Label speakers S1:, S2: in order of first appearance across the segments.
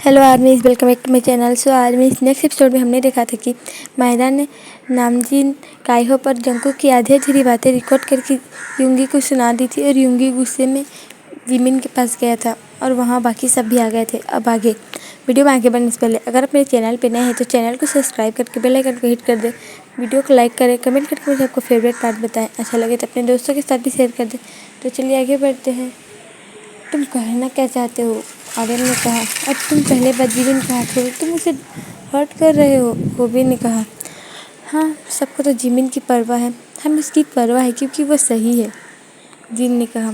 S1: Hello armies, welcome back to my channel. So armies, next episode में हमने देखा था कि मायरा ने नामजीन काइहो पर जंगकुक की आधी अधूरी बातें रिकॉर्ड करके युंगी को सुना दी थी और युंगी गुस्से में जिमिन के पास गया था और वहाँ बाकी सब भी आ गए थे। अब आगे वीडियो में आगे बढ़ने से पहले अगर आप मेरे चैनल पर नए हैं तो चैनल को सब्सक्राइब करके बेल आइकन को हिट कर दे, वीडियो को लाइक करें, कमेंट करके मुझे आपको फेवरेट पार्ट बताएं, अच्छा लगे तो अपने दोस्तों के साथ भी शेयर कर दें। तो चलिए आगे बढ़ते हैं। तुम कहना क्या चाहते हो? आर्यन ने कहा। अब तुम पहले बार जिमिन ने कहा छोड़ो, तुम उसे हर्ट कर रहे हो, होबी ने कहा। हाँ, सबको तो जिमिन की परवाह है, हम उसकी परवाह है क्योंकि वो सही है, जिन ने कहा।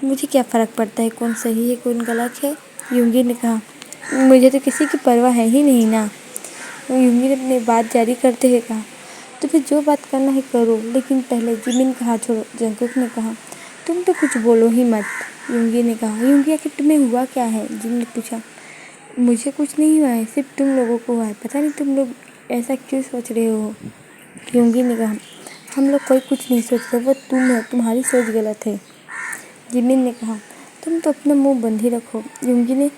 S1: मुझे क्या फ़र्क पड़ता है कौन सही है कौन गलत है, युंगी ने कहा। मुझे तो किसी की परवाह है ही नहीं ना, युंगी ने अपनी बात जारी करते हुए कहा। तुम्हें जो बात करना है करो, लेकिन पहले जिमिन का हाथ छोड़ो, जंगकुक ने कहा। तुम तो कुछ बोलो ही मत, युंगी ने कहा। युंगी, आखिर तुम्हें हुआ क्या है, जिन ने पूछा। मुझे कुछ नहीं हुआ है, सिर्फ तुम लोगों को हुआ है, पता नहीं तुम लोग ऐसा क्यों सोच रहे हो, युंगी ने कहा। हम लोग कोई कुछ नहीं सोचते, वो तुम हो, तुम्हारी सोच गलत है, जिमिन ने कहा। तुम तो अपना मुंह बंद ही रखो, युंगी ने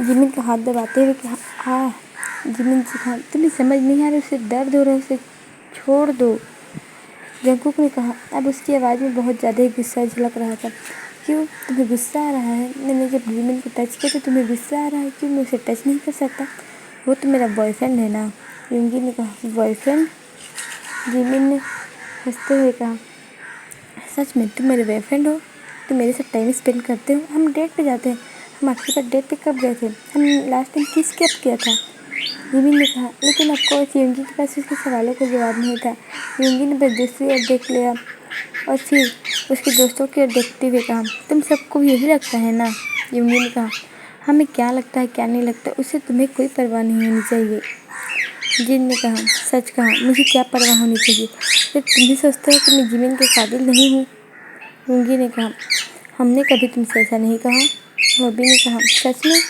S1: जिमिन का हाथ दबाते हुए कहा। जिमिन से कहा, तुम्हें समझ नहीं आ रहा, उसे दर्द हो रहा है, उसे छोड़ दो, जंगकुक ने कहा। अब उसकी आवाज़ में बहुत ज़्यादा ही गुस्सा झलक रहा था। क्यों, तुम्हें गुस्सा आ रहा है? मैंने जब जिमिन को टच किया तो तुम्हें गुस्सा आ रहा है? क्यों, मैं उसे टच नहीं कर सकता? वो तो मेरा बॉयफ्रेंड है ना, युंगी ने कहा। बॉयफ्रेंड? जिमिन ने हंसते हुए कहा। सच में तुम मेरे बॉयफ्रेंड हो? तुम मेरे साथ टाइम स्पेंड करते हो? हम डेट पे जाते हैं। हम आखिरी बार डेट पे कब गए थे? हम लास्ट टाइम किस कब किया था, जिमिन ने कहा। लेकिन ऑफकोर्स युंगी के पास उसके सवालों का जवाब नहीं था। युंगी ने बस दूसरी ओर देख लिया और फिर उसके दोस्तों की ओर देखते हुए कहा। तुम सबको यही लगता है ना, युंगी ने कहा। हमें क्या लगता है क्या नहीं लगता, उससे तुम्हें कोई परवाह नहीं होनी चाहिए, जिन ने कहा। सच कहा, मुझे क्या परवाह होनी चाहिए? जब तुम भी सोचते हो कि मैं जिमिन के काबिल नहीं हूँ, युंगी ने कहा। हमने कभी तुमसे ऐसा नहीं कहा, बॉबी ने कहा। सच में,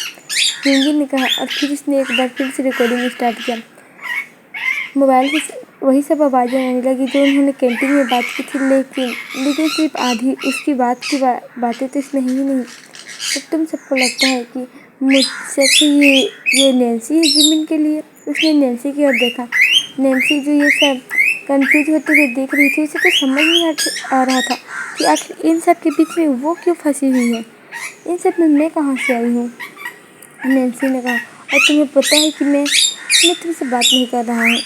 S1: युंगी ने कहा। और फिर उसने एक बार फिर से रिकॉर्डिंग स्टार्ट किया। मोबाइल से वही सब आवाज़ें आने लगी जो उन्होंने कैंटीन में बात की थी, लेकिन सिर्फ आधी उसकी बातें तो इसमें ही नहीं। तो तुम सबको लगता है कि मुझसे अच्छा ये नैन्सी है जिमिन के लिए? उसने नैन्सी की ओर देखा। नैन्सी जो ये सब कंफ्यूज होते हुए देख रही थी, उसे तो समझ नहीं आ रहा था कि आखिर इन सब के बीच में वो क्यों फंसी हुई है। इन सब में मैं कहाँ से आई हूँ, नैन्सी ने कहा। और तुम्हें पता है कि मैं तुमसे बात नहीं कर रहा हूँ,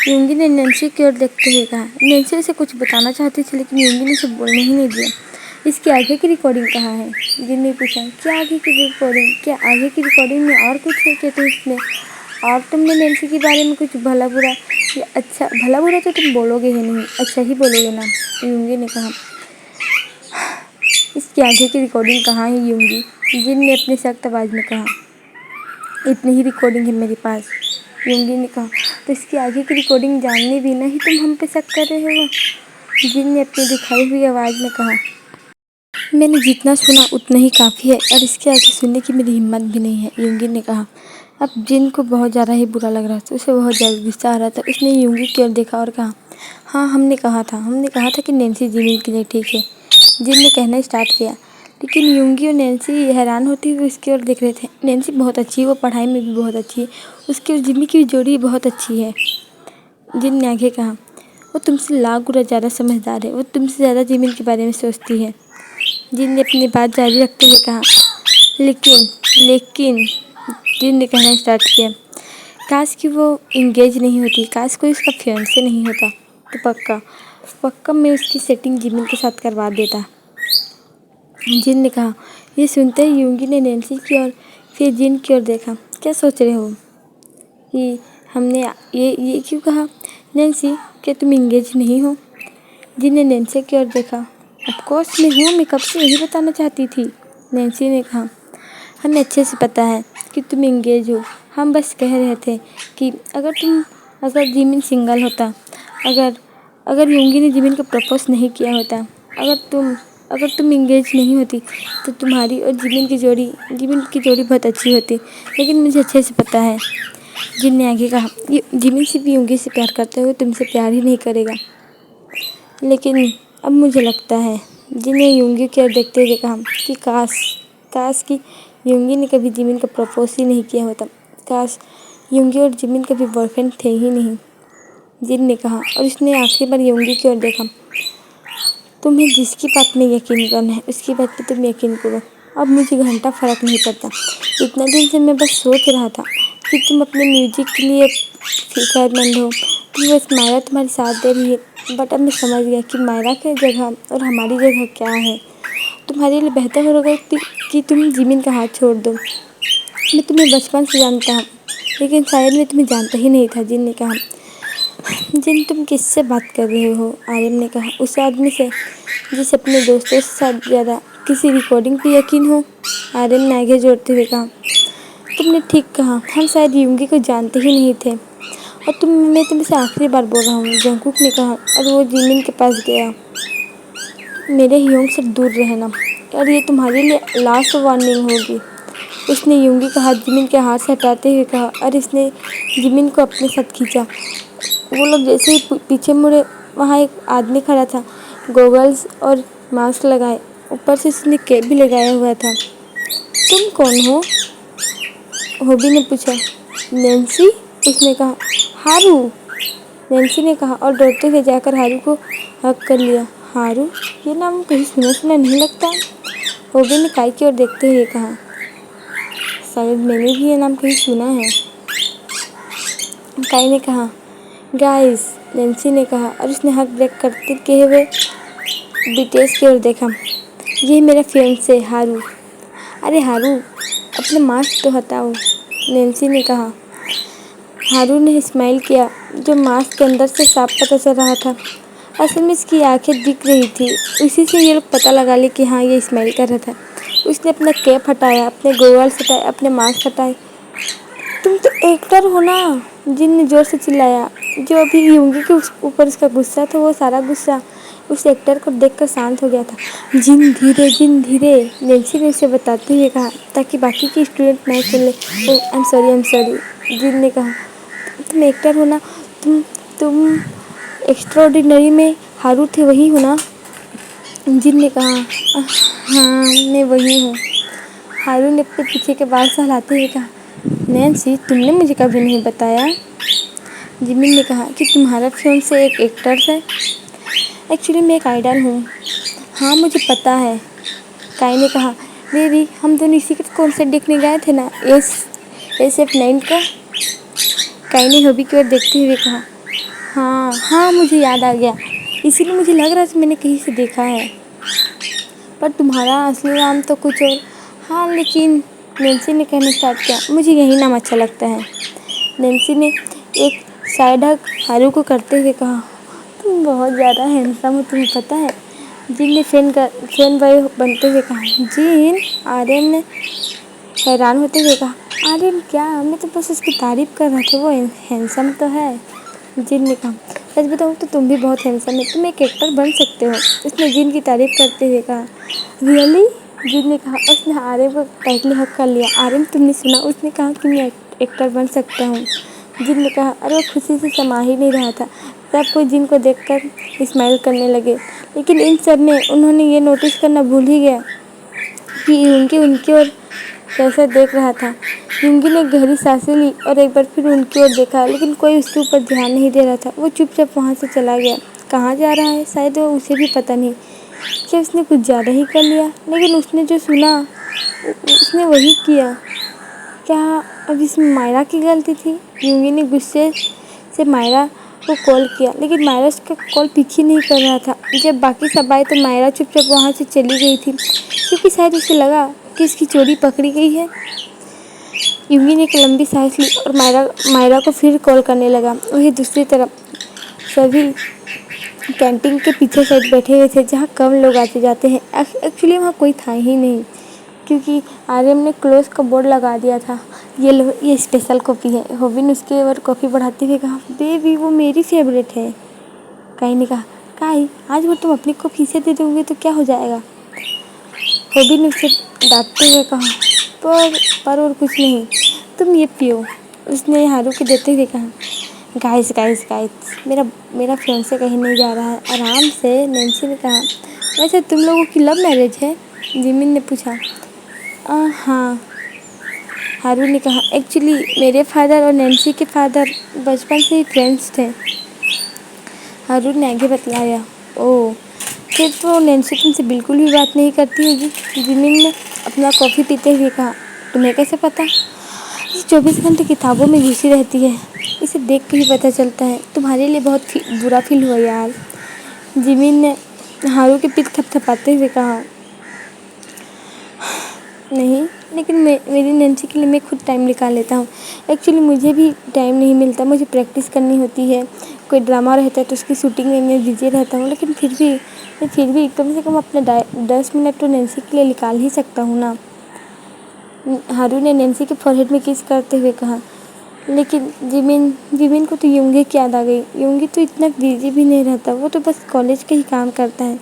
S1: युंगी ने नैन्सी की ओर देखते हुए कहा। नैन्सी उसे कुछ बताना चाहती थी, लेकिन युंगी ने उसे बोलने ही नहीं दिया। इसके आगे की रिकॉर्डिंग कहाँ है, जिन ने पूछा। क्या आगे की रिकॉर्डिंग? क्या आगे की रिकॉर्डिंग में और कुछ है क्या इसमें? और तुमने नैन्सी के बारे में कुछ भला बुरा या अच्छा? भला बुरा तो तुम बोलोगे ही नहीं, अच्छा ही बोलोगे ना, युंगी ने कहा। इसके आगे की रिकॉर्डिंग कहाँ है, युंगी, जिन ने अपनी सख्त आवाज़ में कहा। इतनी ही रिकॉर्डिंग है मेरे पास, युंगी ने कहा। तो इसकी आगे की रिकॉर्डिंग जानने बिना ही तुम हम पे शक कर रहे हो, जिन ने अपनी दिखाई हुई आवाज़ में कहा। मैंने जितना सुना उतना ही काफ़ी है और इसके आगे सुनने की मेरी हिम्मत भी नहीं है, युंगी ने कहा। अब जिन को बहुत ज़्यादा ही बुरा लग रहा था, उसे बहुत ज़्यादा गुस्सा आ रहा था। उसने युंगी की ओर देखा और कहा। हाँ, हमने कहा था कि नैन्सी जिमिन के लिए ठीक है, जिन ने कहना स्टार्ट किया। लेकिन युंगी और नैन्सी हैरान होती हुए उसकी ओर देख रहे थे। नैन्सी बहुत अच्छी है, वो पढ़ाई में भी बहुत अच्छी है, उसकी और जिमी की जोड़ी बहुत अच्छी है, जिन ने आगे कहा। वो तुमसे लाख गुना ज़्यादा समझदार है, वो तुमसे ज़्यादा जिमिन के बारे में सोचती है, जिन ने अपनी बात जारी रखते हुए कहा। लेकिन जिन ने कहना स्टार्ट किया। काश कि वो इंगेज नहीं होती, काश कोई उसका फियांसे नहीं होता, तो पक्का मैं उसकी सेटिंग जिमिन के साथ करवा देता, जिन ने कहा। ये सुनते ही युंगी ने नैन्सी की ओर फिर जिन की ओर देखा। क्या सोच रहे हो कि हमने ये क्यों कहा? नैन्सी, क्या तुम इंगेज नहीं हो? जिन ने नैन्सी की ओर देखा। ऑफकोर्स मैं हूँ, मैं कब से यही बताना चाहती थी, नैन्सी ने कहा। हमें अच्छे से पता है कि तुम इंगेज हो, हम बस कह रहे थे कि अगर जिमिन सिंगल होता, अगर युंगी ने जिमिन को प्रपोज नहीं किया होता, अगर तुम इंगेज नहीं होती तो तुम्हारी और जिमिन की जोड़ी बहुत अच्छी होती। लेकिन मुझे अच्छे से पता है, जिन ने आगे कहा। जिमिन सिर्फ युंगी से प्यार करते हुए तुमसे प्यार ही नहीं करेगा। लेकिन अब मुझे लगता है, जिन ने युंगी की ओर देखते हुए कहा, कि काश कि युंगी ने कभी जिमिन को प्रपोज ही नहीं किया होता। काश युंगी और जिमिन कभी बॉयफ्रेंड थे ही नहीं, जिन ने कहा और उसने आखिरी बार युंगी की ओर देखा। तुम्हें जिसकी बात में यकीन करना है उसकी बात पे तुम यकीन करो। अब मुझे घंटा फर्क नहीं पड़ता। इतना दिन से मैं बस सोच रहा था कि तुम अपने म्यूजिक के लिए फिक्रमंद हो। तुम बस मायरा तुम्हारी साथ दे रही है, बट अब मैं समझ गया कि मायरा की जगह और हमारी जगह क्या है। तुम्हारे लिए बेहतर होगा कि तुम जिमिन का हाथ छोड़ दो। मैं तुम्हें बचपन से जानता हूँ, लेकिन शायद मैं तुम्हें जानता ही नहीं था, जिन ने कहा। जिन तुम किससे बात कर रहे हो? आर्यन ने कहा। उस आदमी से जिसे अपने दोस्तों के साथ ज़्यादा किसी रिकॉर्डिंग पे यकीन हो, आर्यन ने आगे जोड़ते हुए कहा। तुमने ठीक कहा, हम शायद युंगी को जानते ही नहीं थे। और मैं तुमसे आखिरी बार बोल रहा हूँ, जंगकुक ने कहा और वो जिमिन के पास गया। मेरे ह्योंग से दूर रहना, और ये तुम्हारे लिए लास्ट वार्निंग होगी। उसने युंगी का हाथ जिमिन के हाथ से हटाते हुए कहा और इसने जिमिन को अपने साथ खींचा। वो लोग जैसे ही पीछे मुड़े, वहाँ एक आदमी खड़ा था, गॉगल्स और मास्क लगाए, ऊपर से उसने कैप भी लगाया हुआ था। तुम कौन हो? होबी ने पूछा। नैन्सी, उसने कहा। हारू, नैन्सी ने कहा और दौड़ते हुए जाकर हारू को हग कर लिया। हारू, ये नाम कहीं सुना सुना नहीं लगता। होबी ने काई की ओर देखते हुए कहा। शायद मैंने भी ये नाम कहीं सुना है, काई ने कहा। गाइस, नैन्सी ने कहा और उसने हाथ ब्रेक करते हुए बीटीएस की ओर देखा। ये मेरा फियांसे हारू। अरे हारू, अपने मास्क तो हटाओ, नैन्सी ने कहा। हारू ने स्माइल किया, जो मास्क के अंदर से साफ पता चल रहा था। असल में इसकी आंखें दिख रही थी, उसी से ये लोग पता लगा ले कि हाँ, ये स्माइल कर रहा था। उसने अपना कैप हटाया, अपने गोगल्स हटाए, अपने मास्क हटाए। तुम तो एक्टर हो ना, जिन ने जोर से चिल्लाया। जो अभी युंगी के ऊपर उसका गुस्सा था, वो सारा गुस्सा उस एक्टर को देखकर शांत हो गया था। जिन धीरे, जिन धीरे, नैन्सी ने उसे बताते हुए कहा, ताकि बाकी के स्टूडेंट ना सुन ले। ओह, आई एम सॉरी, जिन ने कहा। तुम एक्टर हो ना, तुम एक्स्ट्राऑर्डिनरी में हारू थे, वही हो ना? जिन ने कहा। हाँ, मैं वही हूँ। हारू ने अपने पीछे के बाल सहलाते हुए कहा। नैन्सी, तुमने मुझे कभी नहीं बताया, जिमिन ने कहा, कि तुम्हारा फियांसे एक एक्टर है। एक्चुअली मैं एक आइडल हूँ। हाँ, मुझे पता है, काई ने कहा। बेबी, हम दोनों इसी के कॉन्सर्ट देखने गए थे ना, SF9 का। काई ने हॉबी की ओर देखते हुए कहा। हाँ हाँ, मुझे याद आ गया, इसीलिए मुझे लग रहा था मैंने कहीं से देखा है। पर तुम्हारा असली नाम तो कुछ और। हाँ, लेकिन नैन्सी ने कहना स्टार्ट किया, मुझे यही नाम अच्छा लगता है। नैन्सी ने एक साइड हग हारू को करते हुए कहा। तुम बहुत ज़्यादा हैंडसम हो, तुम्हें पता है, जिन ने फैन बॉय बनते हुए कहा। जिन, आर्यन ने हैरान होते हुए कहा। आर्यन क्या? मैं तो बस उसकी तारीफ कर रहा था, वो हैंडसम तो है, जिन ने कहा। सच बताऊँ तो तुम भी बहुत हैंडसम है, तुम एक एक्टर बन सकते हो, उसने जिन की तारीफ करते हुए कहा। रियली, जिन ने कहा। उसने आर्यन को टाइटली हक कर लिया। आर्यन, तुमने सुना, उसने कहा कि मैं एक्टर बन सकता हूँ, जिन ने कहा। और वो खुशी से समा ही नहीं रहा था। सब कोई जिन को देखकर स्माइल करने लगे, लेकिन इन सब में उन्होंने ये नोटिस करना भूल ही गया कि युंगी उनकी ओर कैसा देख रहा था। युंगी ने गहरी सांसें ली और एक बार फिर उनकी ओर देखा, लेकिन कोई उसके ऊपर ध्यान नहीं दे रहा था। वो चुपचाप वहाँ से चला गया। कहाँ जा रहा है, शायद वो उसे भी पता नहीं। क्या उसने कुछ ज़्यादा ही कर लिया? लेकिन उसने जो सुना उसने वही किया। क्या अब इसमें मायरा की गलती थी? युंगी ने गुस्से से मायरा को कॉल किया, लेकिन मायरा उसका कॉल पिक ही नहीं कर रहा था। जब बाकी सब आए तो मायरा चुपचाप वहाँ से चली गई थी, क्योंकि शायद उसे लगा कि इसकी चोरी पकड़ी गई है। युंगी ने एक लंबी सांस ली और मायरा को फिर कॉल करने लगा। वहीं दूसरी तरफ सभी कैंटीन के पीछे साइड बैठे हुए थे, जहाँ कम लोग आते जाते हैं। एक्चुअली वहाँ कोई था ही नहीं, क्योंकि आर्यन ने क्लोज का बोर्ड लगा दिया था। ये लो, ये स्पेशल कॉफ़ी है। होबी ने उसके और कॉफ़ी बढ़ाते हुए कहा। बेबी, वो मेरी फेवरेट है। काई ने कहा। काई, आज वो तुम अपनी कॉफ़ी इसे दे दोगे तो क्या हो जाएगा? होबी ने उसे डांटते हुए कहा। पर और कुछ नहीं, तुम ये पियो, उसने हारू को देते हुए कहा। गाइस गाइस गाइस, मेरा फियांसे कहीं नहीं जा रहा है, आराम से, नैन्सी ने कहा। वैसे तुम लोगों की लव मैरिज है? जिमिन ने पूछा। हाँ, हारू ने कहा, एक्चुअली मेरे फादर और नैन्सी के फादर बचपन से ही फ्रेंड्स थे। हारू ने आगे बतलाया, ओह, फिर तो नैन्सी तुमसे बिल्कुल भी बात नहीं करती होगी। जिमिन ने अपना कॉफ़ी पीते हुए कहा, तुम्हें कैसे पता? ये 24 घंटे किताबों में घुसी रहती है, इसे देख के ही पता चलता है। तुम्हारे लिए बहुत बुरा फील हुआ यार। जिमिन ने हारू की पीठ थपथपाते हुए कहा, नहीं, लेकिन मेरी नैन्सी के लिए मैं खुद टाइम निकाल लेता हूँ। एक्चुअली मुझे भी टाइम नहीं मिलता, मुझे प्रैक्टिस करनी होती है। कोई ड्रामा रहता है तो उसकी शूटिंग में मैं बिजी रहता हूँ, लेकिन फिर भी कम से कम अपने 10 मिनट तो नैन्सी के लिए निकाल ही सकता हूँ ना। हारू ने नैन्सी के फोरहेड में किस करते हुए कहा, लेकिन जिमिन को तो युंगी की याद आ गई। युंगी तो इतना बिजी भी नहीं रहता, वो तो बस कॉलेज के ही काम करता है,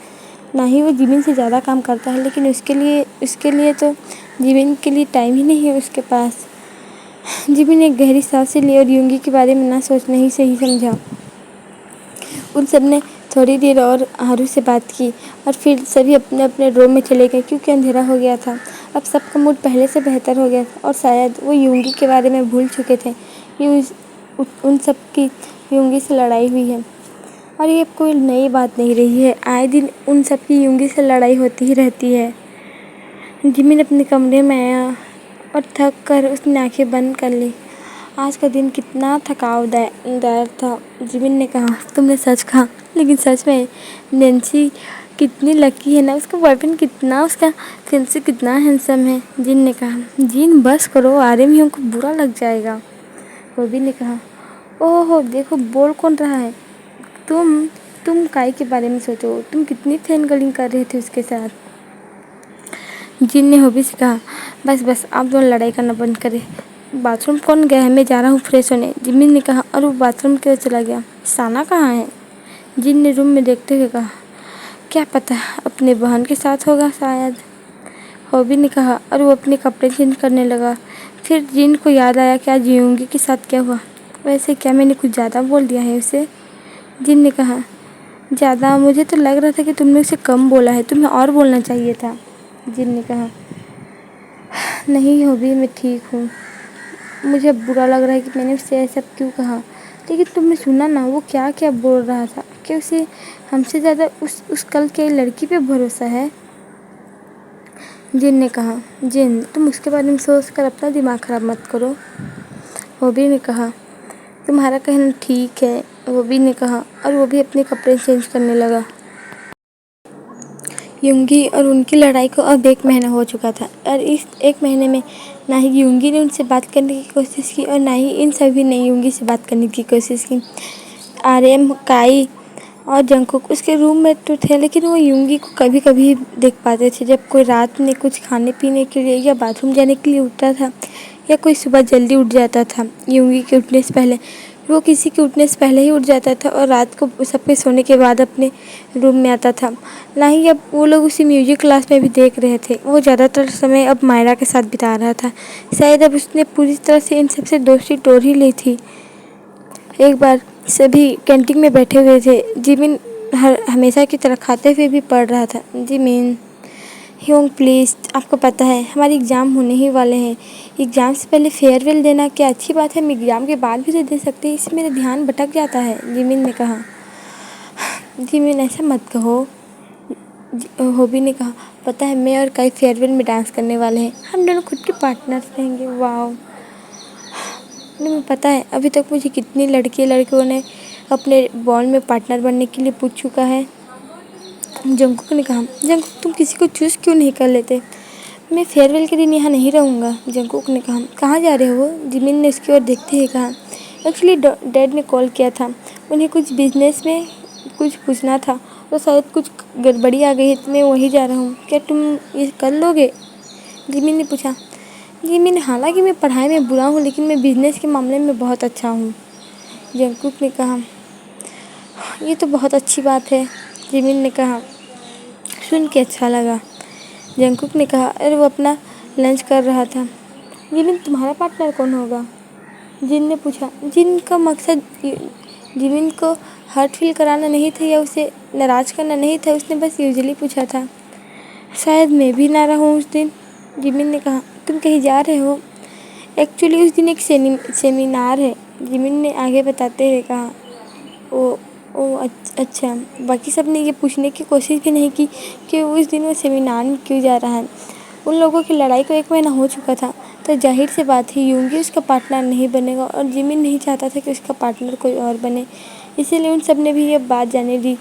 S1: ना ही वो जिमिन से ज़्यादा काम करता है, लेकिन उसके लिए तो जिमिन के लिए टाइम ही नहीं है उसके पास। जिमिन ने एक गहरी सांस ली और युंगी के बारे में ना सोचना ही सही समझा। उन सब ने थोड़ी देर और हारू से बात की और फिर सभी अपने अपने रूम में चले गए, क्योंकि अंधेरा हो गया था। अब सबका मूड पहले से बेहतर हो गया था और शायद वो युंगी के बारे में भूल चुके थे कि उन सब की युंगी से लड़ाई हुई है। और ये कोई नई बात नहीं रही है, आए दिन उन सब की युंगी से लड़ाई होती ही रहती है। जिमिन अपने कमरे में आया और थक कर उसने आंखें बंद कर ली। आज का दिन कितना थकावदायक था। जिमिन ने कहा, तुमने सच कहा, लेकिन सच में नैन्सी कितनी लकी है ना, उसका बॉयफ्रेंड कितना, उसका फियांसे कितना हैंडसम है। जिन ने कहा, जिन बस करो, आरे में हमको बुरा लग जाएगा। बॉबी ने कहा, ओहो देखो बोल कौन रहा है। तुम काई के बारे में सोचो, तुम कितनी फैन गर्लिंग कर रहे थे उसके साथ। जिन ने हॉबी से कहा, बस आप दोनों लड़ाई करना बंद करें। बाथरूम कौन गया है? मैं जा रहा हूँ फ्रेश होने। जिमिन ने कहा, और वो बाथरूम क्यों चला गया? साना कहाँ है? जिन ने रूम में देखते हुए कहा, क्या पता, अपने बहन के साथ होगा शायद। हॉबी ने कहा, और वो अपने कपड़े चेंज करने लगा। फिर जिन को याद आया कि आज युंगी के साथ क्या हुआ। वैसे क्या मैंने कुछ ज़्यादा बोल दिया है उसे? जिन ने कहा, ज़्यादा? मुझे तो लग रहा था कि तुमने उसे कम बोला है, तुम्हें और बोलना चाहिए था। जिन ने कहा, नहीं हॉबी, मैं ठीक हूँ। मुझे अब बुरा लग रहा है कि मैंने उससे ऐसा क्यों कहा, लेकिन तुमने सुना ना वो क्या क्या बोल रहा था कि उसे हमसे ज़्यादा उस कल के लड़की पे भरोसा है। जिन ने कहा, जिन, तुम उसके बारे में सोच कर अपना दिमाग ख़राब मत करो। हॉबी ने कहा, तुम्हारा कहना ठीक है। हॉबी ने कहा, और वो भी अपने कपड़े चेंज करने लगा। युंगी और उनकी लड़ाई को अब 1 महीना हो चुका था और इस 1 महीने में ना ही युंगी ने उनसे बात करने की कोशिश की और ना ही इन सभी ने युंगी से बात करने की कोशिश की। आर्यन, काई और जंगकुक उसके रूम में तो थे, लेकिन वो युंगी को कभी कभी देख पाते थे, जब कोई रात में कुछ खाने पीने के लिए या बाथरूम जाने के लिए उठता था या कोई सुबह जल्दी उठ जाता था। युंगी के उठने से पहले वो किसी के उठने से पहले ही उठ जाता था और रात को सबके सोने के बाद अपने रूम में आता था। ना ही अब वो लोग उसी म्यूजिक क्लास में भी देख रहे थे। वो ज़्यादातर समय अब मायरा के साथ बिता रहा था। शायद अब उसने पूरी तरह से इन सबसे दोस्ती तोड़ ही ली थी। एक बार सभी कैंटीन में बैठे हुए थे। जिमिन हमेशा की तरह खाते हुए भी पढ़ रहा था। जिमिन, ह्योंग प्लीज़, आपको पता है हमारे एग्ज़ाम होने ही वाले हैं। एग्ज़ाम से पहले फेयरवेल देना क्या अच्छी बात है? हम एग्ज़ाम के बाद भी तो दे सकते हैं, इससे मेरा ध्यान भटक जाता है। जिमिन ने कहा, जिमिन ऐसा मत कहो। हॉबी ने कहा, पता है मैं और काई फेयरवेल में डांस करने वाले हैं। हम दोनों खुद के पार्टनर्स रहेंगे। वाह, तुम्हें पता है अभी तक मुझे कितनी लड़कियों ने अपने बॉन्ड में पार्टनर बनने के लिए पूछ चुका है। जंगकुक ने कहा, जंगकुक तुम किसी को चूज़ क्यों नहीं कर लेते? मैं फेयरवेल के दिन यहाँ नहीं रहूँगा। जंगकुक ने कहा, कहाँ जा रहे हो? जिमिन ने उसकी ओर देखते हुए कहा, एक्चुअली डैड ने कॉल किया था, उन्हें कुछ बिजनेस में कुछ पूछना था, तो शायद कुछ गड़बड़ी आ गई है, तो मैं वहीं जा रहा हूँ। क्या तुम ये कर लोगे? जिमिन ने पूछा। जिमिन, हालांकि मैं पढ़ाई में बुरा हूँ, लेकिन मैं बिजनेस के मामले में बहुत अच्छा हूँ। जंगकुक ने कहा, ये तो बहुत अच्छी बात है। जिमिन ने कहा, सुन के अच्छा लगा। जंगकुक ने कहा, अरे वो अपना लंच कर रहा था। जिमिन, तुम्हारा पार्टनर कौन होगा? जिन ने पूछा। जिन का मकसद जिमिन को हर्ट फील कराना नहीं था या उसे नाराज़ करना नहीं था, उसने बस यूजुअली पूछा था। शायद मैं भी ना रहूँ उस दिन। जिमिन ने कहा, तुम कहीं जा रहे हो? एक्चुअली उस दिन एक सेमिनार है, जिमिन ने आगे बताते हुए कहा। ओ ओ अच्छा। बाकी सब ने ये पूछने की कोशिश भी नहीं की कि उस दिन वो सेमिनार में क्यों जा रहा है। उन लोगों की लड़ाई को 1 महीना हो चुका था, तो जाहिर सी बात है यूंगी उसका पार्टनर नहीं बनेगा और जिमिन नहीं चाहता था कि उसका पार्टनर कोई और बने। इसीलिए उन सब ने भी ये बात जाने दी।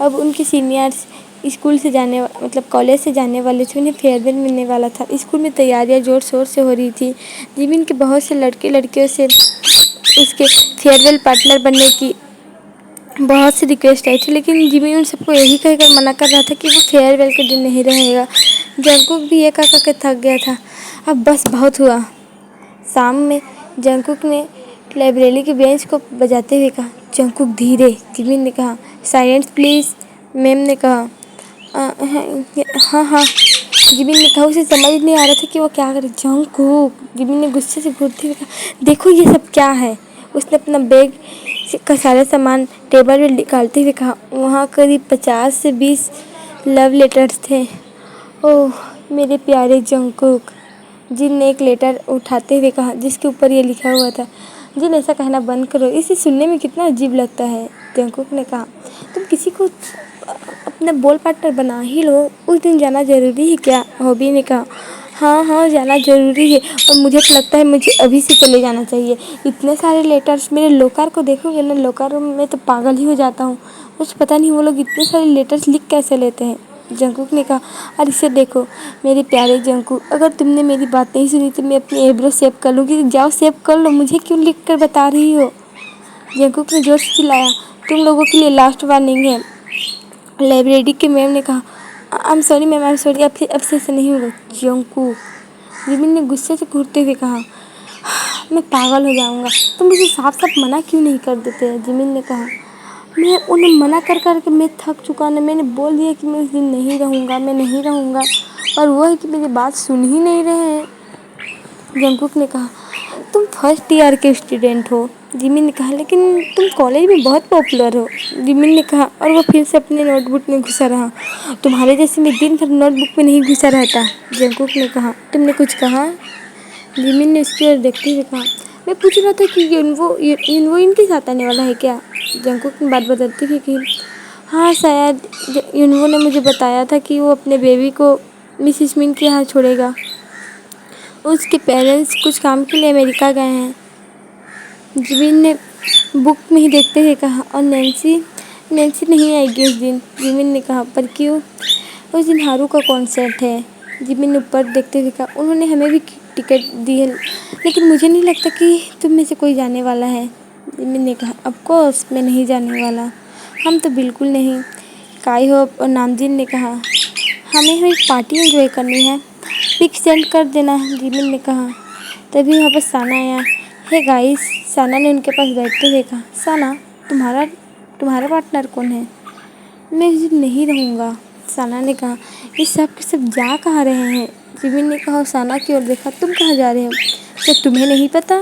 S1: अब उनके सीनियर्स स्कूल से मतलब कॉलेज से जाने वाले थे, उन्हें फेयरवेल मिलने वाला था। स्कूल में तैयारियां ज़ोर शोर से हो रही थी। जिमिन के बहुत से लड़के लड़कियों से उसके फेयरवेल पार्टनर बनने की बहुत सी रिक्वेस्ट आई थी, लेकिन जिमिन उन सबको यही कहकर मना कर रहा था कि वो फेयरवेल के दिन नहीं रहेगा। जंगकुक भी ये कह के थक गया था। अब बस बहुत हुआ। शाम में जंगकुक ने लाइब्रेरी की बेंच को बजाते हुए कहा, जंगकुक धीरे। जिमिन ने कहा, साइलेंस प्लीज़। मैम ने कहा, हाँ हाँ। जिमिन ने कहा, उसे समझ नहीं आ रहा था कि वो क्या करे। जंगकुक, जिमिन ने गुस्से से घूरते हुए कहा, देखो ये सब क्या है। उसने अपना बैग का सारा सामान टेबल पर निकालते हुए कहा। वहाँ करीब 50 से 20 लव लेटर्स थे। ओह मेरे प्यारे जंगकुक, जिन ने एक लेटर उठाते हुए कहा जिसके ऊपर ये लिखा हुआ था, जिन ऐसा कहना बंद करो, इसे सुनने में कितना अजीब लगता है। जंगकुक ने कहा, तुम किसी को अपना बोल पार्टनर बना ही लो, उस दिन जाना ज़रूरी है क्या। हॉबी ने कहा, हाँ हाँ जाना ज़रूरी है, और मुझे तो लगता है मुझे अभी से चले जाना चाहिए। इतने सारे लेटर्स, मेरे लोकर को देखोगे ना, लोकर में तो पागल ही हो जाता हूँ। मुझे पता नहीं वो लोग इतने सारे लेटर्स लिख कैसे लेते हैं। जंगकुक ने कहा, और इसे देखो मेरे प्यारे जंगकुक, अगर तुमने मेरी बात नहीं सुनी तो मैं अपनी आईब्रो सेव कर लूँगी। जाओ सेव कर लो, मुझे क्यों लिख कर बता रही हो। जंगकुक ने जोर से चिल्लाया, तुम लोगों के लिए लास्ट वार्निंग है। लाइब्रेरी के मैम ने कहा, I am sorry ma'am, I am sorry, अब से ऐसा नहीं होगा। जंगकुक, जिमिन ने गुस्से से घूरते हुए कहा, मैं पागल हो जाऊंगा। तुम मुझे साफ साफ मना क्यों नहीं कर देते। जिमिन ने कहा, मैं उन्हें मना कर कर के मैं थक चुका ना। मैंने बोल दिया कि मैं उस दिन नहीं रहूँगा, मैं नहीं रहूँगा, और वो है कि मेरी बात सुन ही नहीं रहे हैं। जंगकुक ने कहा, तुम फर्स्ट ईयर के स्टूडेंट हो। जिमिन ने कहा, लेकिन तुम कॉलेज में बहुत पॉपुलर हो। जिमिन ने कहा, और वो फिर से अपने नोटबुक में घुसा रहा। तुम्हारे जैसे मैं दिन भर नोटबुक में नहीं घुसा रहता। जंगकुक ने कहा, तुमने कुछ कहा। जिमिन ने उसकी ओर देखते हुए कहा, मैं पूछ रहा था कि युनवो इनके साथ आने वाला है क्या। जंगकुक ने बात बदलती हुई कही, हाँ शायद। युनवो ने मुझे बताया था कि वो अपने बेबी को मिस स्मिन के यहाँ छोड़ेगा। उसके पेरेंट्स कुछ काम के लिए अमेरिका गए हैं। जिमिन ने बुक में ही देखते हुए कहा, और नैन्सी नहीं आएगी उस दिन। जिमिन ने कहा, पर क्यों। उस दिन हारू का कॉन्सर्ट है। जिमिन ने ऊपर देखते हुए कहा, उन्होंने हमें भी टिकट दी है, लेकिन मुझे नहीं लगता कि तुम में से कोई जाने वाला है। जिमिन ने कहा, ऑफ कोर्स मैं नहीं जाने वाला, हम तो बिल्कुल नहीं। काई होप और नामजिन ने कहा, हमें एक पार्टी एंजॉय करनी है, पिक सेंड कर देना। जिमिन ने कहा। तभी वहाँ पर साना आया। हे गाइस, साना ने उनके पास बैठते हुए कहा, साना तुम्हारा पार्टनर कौन है। मैं इस दिन नहीं रहूँगा। साना ने कहा, ये सब के सब जा कहाँ रहे हैं। जिमिन ने कहा, साना की ओर देखा, तुम कहाँ जा रहे हो, क्या तुम्हें नहीं पता।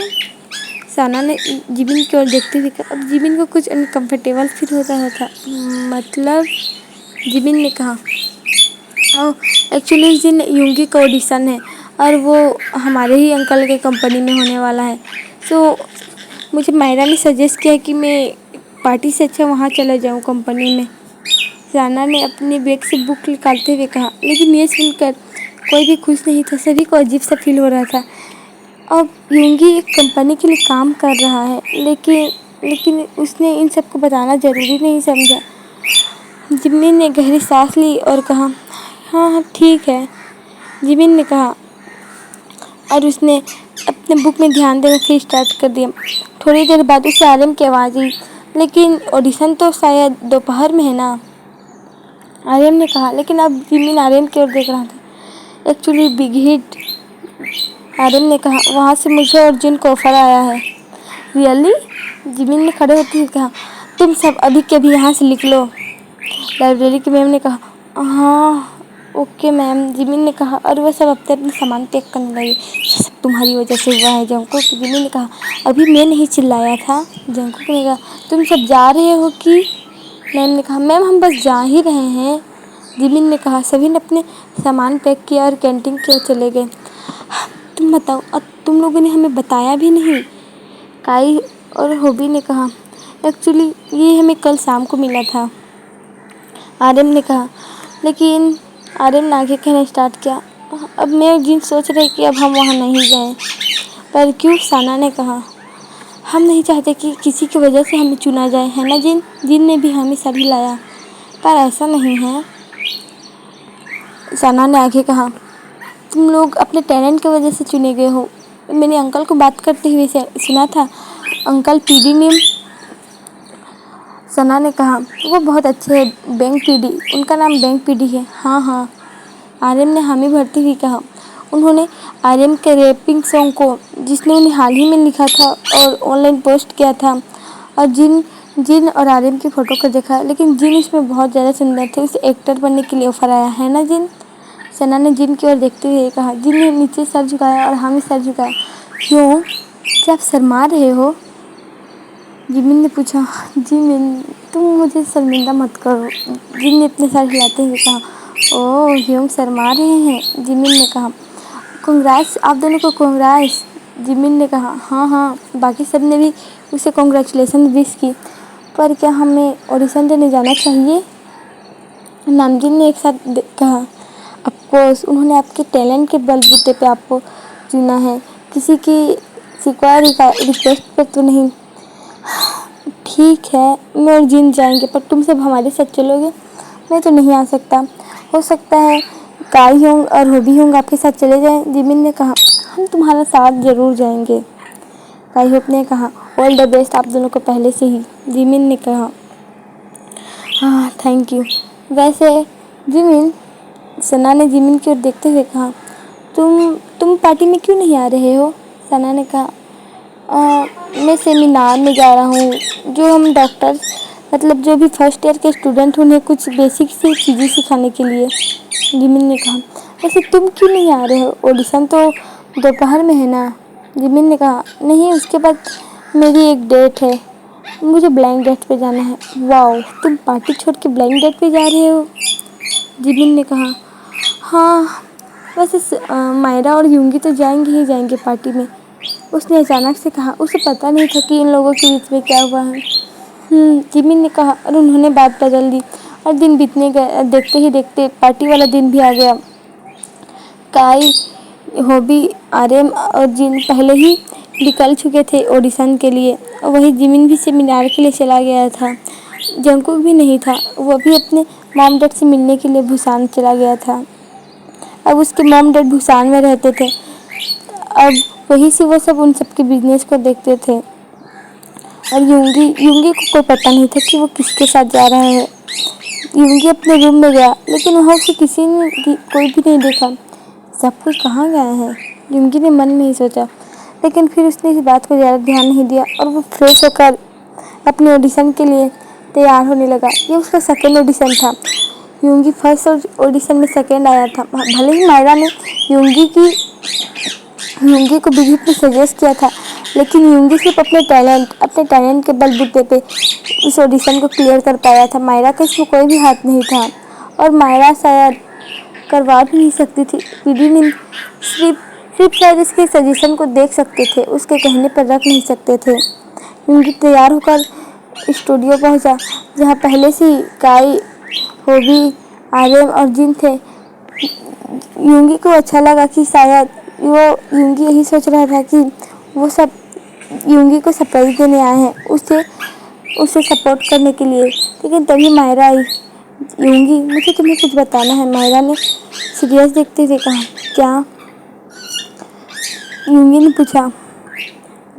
S1: साना ने जिमिन की ओर देखते हुए कहा। अब जिमिन को कुछ अनकम्फर्टेबल फील होता था। मतलब, जिमिन ने कहा, ओह एक्चुअली इस दिन यूंगी का ऑडिशन है, और वो हमारे ही अंकल के कंपनी में होने वाला है। सो मुझे मायरा ने सजेस्ट किया कि मैं पार्टी से अच्छा वहाँ चला जाऊँ कंपनी में। साना ने अपने बैग से बुक निकालते हुए कहा, लेकिन ये सुनकर कोई भी खुश नहीं था। सभी को अजीब सा फील हो रहा था। अब यूंगी एक कंपनी के लिए काम कर रहा है, लेकिन उसने इन सबको बताना ज़रूरी नहीं समझा। जिमिन ने गहरी सांस ली और कहा, हाँ हाँ ठीक है। जिमिन ने कहा, और उसने अपने बुक में ध्यान देना फिर स्टार्ट कर दिया। थोड़ी देर बाद उसे आरएम की आवाज़ आई, लेकिन ऑडिशन तो शायद दोपहर में है ना। आर्यन ने कहा, लेकिन अब जिमिन आर्यन की ओर देख रहा था। Actually big hit. आर्यन ने कहा, वहाँ से मुझे और जिन को ऑफर आया है। रियली। जिमिन ने खड़े होते हुए कहा, तुम सब अभी के अभी यहाँ से लिख लो। लाइब्रेरी की मैम ने कहा, हाँ ओके मैम। जिमिन ने कहा, और वह सब अपने अपने सामान पैक करने लगे। ये सब तुम्हारी वजह से हुआ है जंकुक। जिमिन ने कहा, अभी मैं नहीं चिल्लाया था। जंकुक ने कहा, तुम सब जा रहे हो कि। मैम ने कहा, मैम हम बस जा ही रहे हैं। जिमिन ने कहा। सभी ने अपने सामान पैक किया और कैंटीन की ओर चले गए। तुम बताओ, और तुम लोगों ने हमें बताया भी नहीं। काई और होबी ने कहा, एक्चुअली ये हमें कल शाम को मिला था। आर्यन ने कहा, लेकिन आर्यन ने आगे कहना स्टार्ट किया, अब मैं और जिन सोच रहे कि अब हम वहाँ नहीं जाएं। पर क्यों? सना ने कहा, हम नहीं चाहते कि किसी की वजह से हमें चुना जाए, है ना जिन? जिन ने भी हमें सभी लाया। पर ऐसा नहीं है, सना ने आगे कहा, तुम लोग अपने टैलेंट की वजह से चुने गए हो। मैंने अंकल को बात करते हुए सुना था, अंकल पीडी ने। सना ने कहा, वो बहुत अच्छे हैं, बैंक पीडी, उनका नाम बैंक पीडी है। हाँ हाँ, आर्यन ने हामी भरती हुई कहा। उन्होंने आर्यन के रैपिंग सॉन्ग को, जिसने उन्हें हाल ही में लिखा था और ऑनलाइन पोस्ट किया था, और जिन और आर्यन की फ़ोटो को देखा, लेकिन जिन इसमें बहुत ज़्यादा सुंदर थे, उसे एक्टर बनने के लिए ऑफर आया, है ना जिन? सना ने जिन की ओर देखते हुए कहा। जिन ने नीचे सर झुकाया और हामी सर झुकाया। क्यों? क्या आप शर्मा रहे हो? जिमिन ने पूछा। जिमिन, तुम मुझे शर्मिंदा मत करो, जिन ने अपने सर हिलाते हुए कहा। ओह, ह्यूम शर्मा रहे हैं, जिमिन ने कहा। कांग्रेस, आप दोनों को कांग्रेस, जिमिन ने कहा। हाँ हाँ, बाकी सब ने भी उसे कांग्रेचुलेसन विश की। पर क्या हमें ऑडिशन देने जाना चाहिए? नामजिन ने एक साथ कहा। ऑफकोर्स, उन्होंने आपके टैलेंट के बलबूते पे आपको चुना है, किसी की शिकवा रिक्वेस्ट पर तो नहीं। ठीक है, मैं और जिन जाएंगे, पर तुम सब हमारे साथ चलोगे? मैं तो नहीं आ सकता। हो सकता है काई होंग और होबी होंग आपके साथ चले जाएं, जिमिन ने कहा। हम तुम्हारा साथ जरूर जाएंगे, काई होप ने कहा। ऑल द बेस्ट आप दोनों को पहले से ही, जिमिन ने कहा। हाँ, थैंक यू। वैसे जिमिन, सना ने जिमिन की ओर देखते हुए कहा, तुम पार्टी में क्यों नहीं आ रहे हो? सना ने कहा, मैं सेमिनार में जा रहा हूँ, जो हम डॉक्टर, मतलब जो भी फर्स्ट ईयर के स्टूडेंट, उन्हें कुछ बेसिक सी चीज़ें सिखाने के लिए, जिमिन ने कहा। वैसे तुम क्यों नहीं आ रहे हो? ऑडिशन तो दोपहर में है ना? जिमिन ने कहा। नहीं, उसके बाद मेरी एक डेट है, मुझे ब्लाइंड डेट पे जाना है। वाओ, तुम पार्टी छोड़ के ब्लाइंड डेट पे जा रहे हो? जिमिन ने कहा। हाँ, वैसे मायरा और यूंगी तो जाएंगे ही जाएंगे पार्टी में, उसने अचानक से कहा। उसे पता नहीं था कि इन लोगों के बीच में क्या हुआ है। जिमिन ने कहा, और उन्होंने बात बदल दी और दिन बीतने गए। देखते ही देखते पार्टी वाला दिन भी आ गया। काई, होबी, आर्यन और जिन पहले ही निकल चुके थे ऑडिशन के लिए, और वही जिमिन भी सेमिनार के लिए चला गया था। जंकुक भी नहीं था, वो भी अपने मॉम डैड से मिलने के लिए बुसान चला गया था। अब उसके मॉम डैड बुसान में रहते थे। अब वहीं से वो सब उन सबके बिजनेस को देखते थे, और यूंगी को कोई पता नहीं था कि वो किसके साथ जा रहा है। यूंगी अपने रूम में गया, लेकिन वहाँ उसे किसी ने कोई भी नहीं देखा। सब कोई कहाँ गए हैं? यूंगी ने मन में ही सोचा, लेकिन फिर उसने इस बात को ज़्यादा ध्यान नहीं दिया, और वो फ्रेश होकर अपने ऑडिशन के लिए तैयार होने लगा। ये उसका सेकेंड ऑडिशन था। यूंगी फर्स्ट ऑडिशन में सेकेंड आया था। भले ही मायरा ने यूंगी को विजिट में सजेस्ट किया था, लेकिन यूंगी सिर्फ अपने टैलेंट के बलबूते पे इस ऑडिशन को क्लियर कर पाया था। मायरा का इसमें कोई भी हाथ नहीं था, और मायरा शायद करवा भी नहीं सकती थी। पीडी ने सिर्फ शायद इसके सजेशन को देख सकते थे, उसके कहने पर रख नहीं सकते थे। यूंगी तैयार होकर स्टूडियो पहुंचा, जहां पहले से ही काई, होबी, आर्यन और जिन थे। यूंगी को अच्छा लगा कि शायद यूंगी यही सोच रहा था कि वो सब यूंगी को सरप्राइज देने आए हैं, उसे सपोर्ट करने के लिए। लेकिन तभी मायरा आई। यूंगी, मुझे तुम्हें कुछ बताना है, मायरा ने सीरियस देखते हुए कहा। क्या? यूंगी ने पूछा।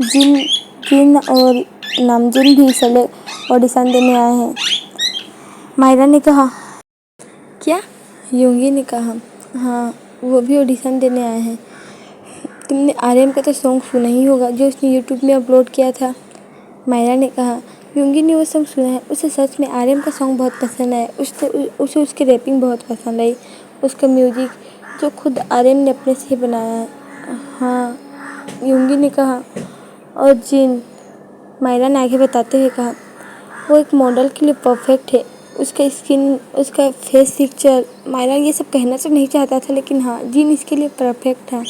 S1: जिन और नामजिन भी इसलिए ऑडिशन देने आए हैं, मायरा ने कहा। क्या? यूंगी ने कहा। हाँ, वो भी ऑडिशन देने आए हैं। तुमने आर्यन का तो सॉन्ग सुना ही होगा, जो उसने यूट्यूब में अपलोड किया था, मायरा ने कहा। यूंगी ने वो सॉन्ग सुना है, उसे सच में आर्यन का सॉन्ग बहुत पसंद आया। उसे उसकी रैपिंग बहुत पसंद आई, उसका म्यूजिक, जो खुद आर्यन ने अपने से बनाया है। हाँ, यूंगी ने कहा। और जिन, मायरा ने आगे बताते हुए कहा, वो एक मॉडल के लिए परफेक्ट है। उसका स्किन, उसका फेस पिक्चर, मायरा ये सब कहना तो नहीं चाहता था, लेकिन हाँ, जिन इसके लिए परफेक्ट है।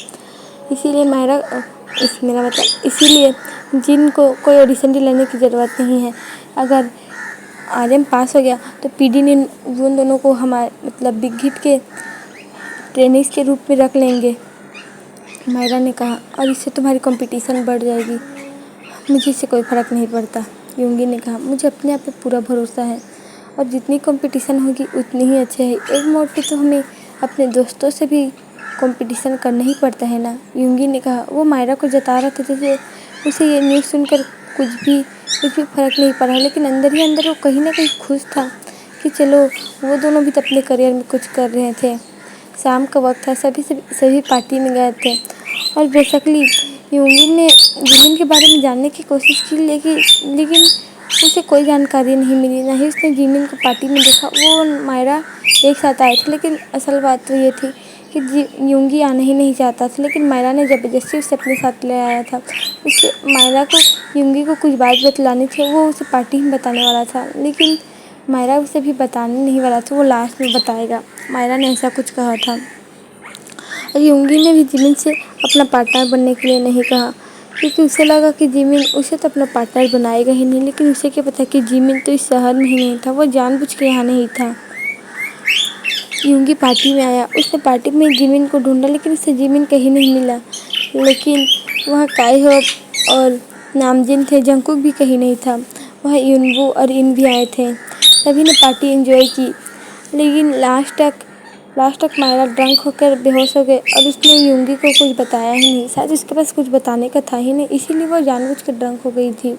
S1: इसीलिए मेरा मतलब इसीलिए जिन को कोई ऑडिशन दिलाने की ज़रूरत नहीं है। अगर आर्यन पास हो गया तो पीडी ने उन दोनों को हमारे मतलब बिग हिट के ट्रेनिंग्स के रूप में रख लेंगे, मायरा ने कहा, और इससे तुम्हारी कंपटीशन बढ़ जाएगी। मुझे इससे कोई फ़र्क नहीं पड़ता, यूंगी ने कहा। मुझे अपने आप पे पूरा भरोसा है और जितनी कंपटीशन होगी उतनी ही अच्छे है। एक मोड़ पे तो हमें अपने दोस्तों से भी कंपटीशन करना ही पड़ता है ना, यूंगी ने कहा। वो मायरा को जता रहा था जैसे उसे ये न्यूज़ सुनकर कुछ भी फ़र्क नहीं पड़ा, लेकिन अंदर ही अंदर वो कहीं ना कहीं खुश था कि चलो वो दोनों भी तो अपने करियर में कुछ कर रहे थे। शाम का वक्त था, सभी पार्टी में गए थे और बेसिकली यूंगी ने जिमिन के बारे में जानने की कोशिश की, लेकिन उसे कोई जानकारी नहीं मिली। ना ही उसने जिमिन को पार्टी में देखा। वो और मायरा एक साथ आए थे, लेकिन असल बात तो ये थी कि यूंगी आना ही नहीं चाहता था, लेकिन मायरा ने ज़बरदस्ती उसे अपने साथ ले आया था। उससे मायरा को यूंगी को कुछ बात बतलानी थी, वो उसे पार्टी में बताने वाला था, लेकिन मायरा उसे भी बताने नहीं वाला था, वो लास्ट में बताएगा। मायरा ने ऐसा कुछ कहा था। और यूंगी ने भी जिमिन से अपना पार्टनर बनने के लिए नहीं कहा, क्योंकि उसे लगा कि जिमिन उसे तो अपना पार्टनर बनाएगा ही नहीं। लेकिन उसे क्या पता कि जिमिन तो इस शहर में ही नहीं था, वो जानबूझ के यहाँ नहीं था। यूंगी पार्टी में आया, उसने पार्टी में जिमिन को ढूंढा, लेकिन उसे जिमिन कहीं नहीं मिला। लेकिन वहाँ काइहोप और नामजिन थे, जंकुक भी कहीं नहीं था। वहाँ यूनबू और इन भी आए थे। सभी ने पार्टी एंजॉय की, लेकिन लास्ट तक मायरा ड्रंक होकर बेहोश हो गए और उसने यूंगी को कुछ बताया ही नहीं। शायद उसके पास कुछ बताने का था ही नहीं, इसीलिए वो जानबूझ कर ड्रंक हो गई थी।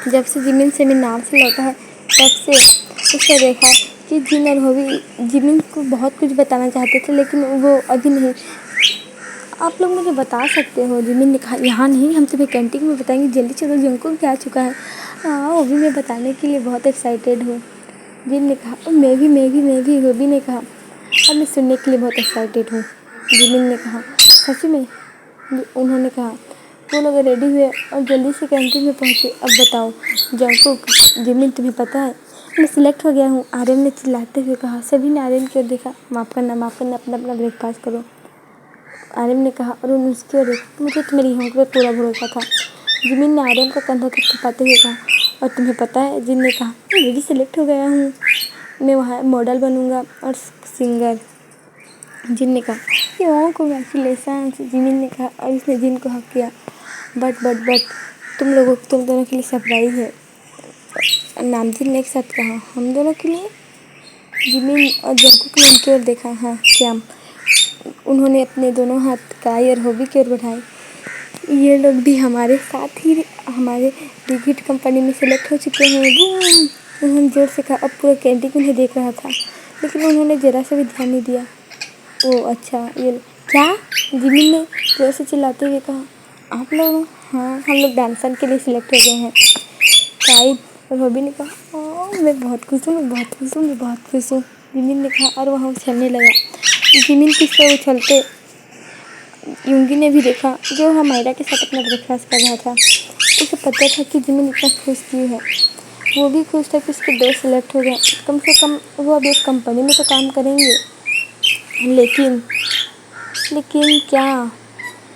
S1: जब से जिमिन सेमिनार से लौटा है तब से उसने देखा कि जिन और होवी जिमिन को बहुत कुछ बताना चाहते थे, लेकिन वो अभी नहीं। आप लोग मुझे बता सकते हो, जिमिन ने कहा। यहाँ नहीं, हम तुम्हें कैंटीन में बताएंगे, जल्दी चलो, जंकुक भी आ चुका है। हाँ, वो भी मैं बताने के लिए बहुत एक्साइटेड हूँ, जिन ने कहा। और मैं भी, होवी ने कहा। और मैं सुनने के लिए बहुत एक्साइटेड हूँ, जिमिन ने कहा। सच में, उन्होंने कहा। वो लोग रेडी हुए और जल्दी से कैंटीन में पहुँचे। अब बताओ जंकुक, जिमिन, तुम्हें पता है मैं सिलेक्ट हो गया हूँ, आर्यन ने चिल्लाते हुए कहा। सभी ने आर्यन की ओर देखा। माफ़ करना, अपना ब्रेकफास्ट करो, आर्यन ने कहा। और उन्होंने उसकी ओर देखा। मुझे तुम्हारी हिम्मत पर पूरा भरोसा था, जिमिन ने आर्यन का कंधा थपथपाते हुए कहा। और तुम्हें पता है, जिन ने कहा, मैं भी सिलेक्ट हो गया हूँ, मैं वहाँ मॉडल बनूँगा और सिंगर, जिन ने कहा। ये कॉन्ग्रेचुलेशन, जिमिन ने कहा। और उसने जिन को हक किया। बट तुम दोनों के लिए सरप्राइज़ है, नामजिन ने एक साथ कहा। हम दोनों के लिए? जिमिन और जंकुक ने उनकी ओर देखा। हाँ, क्या? उन्होंने अपने दोनों हाथ काई और होबी की ओर बढ़ाए। ये लोग भी हमारे साथ ही हमारे बिग हिट कंपनी में सिलेक्ट हो चुके हैं। बूम! उन्होंने जोर से कहा। अब पूरा कैंटीन उन्हें देख रहा था, लेकिन उन्होंने जरा सा भी ध्यान नहीं दिया। ओह अच्छा, ये क्या? जिमिन ने जोर से चिल्लाते हुए कहा। आप लोग? हाँ, हम लोग डांसर के लिए सिलेक्ट हो गए हैं, काई और होबी ने कहा। ओह, मैं बहुत खुश हूँ, जिमिन ने कहा और वहाँ उछलने लगा। जिमिन किस तरह उछलते यूंगी ने भी देखा, जो वहाँ मायरा के साथ अपना ब्रेकफास्ट कर रहा था। उसे पता था कि जिमिन इतना खुश क्यों है। वो भी खुश था कि उसके दोस्त सिलेक्ट हो गए। कम से कम वो अब एक कंपनी में तो काम करेंगे। लेकिन क्या?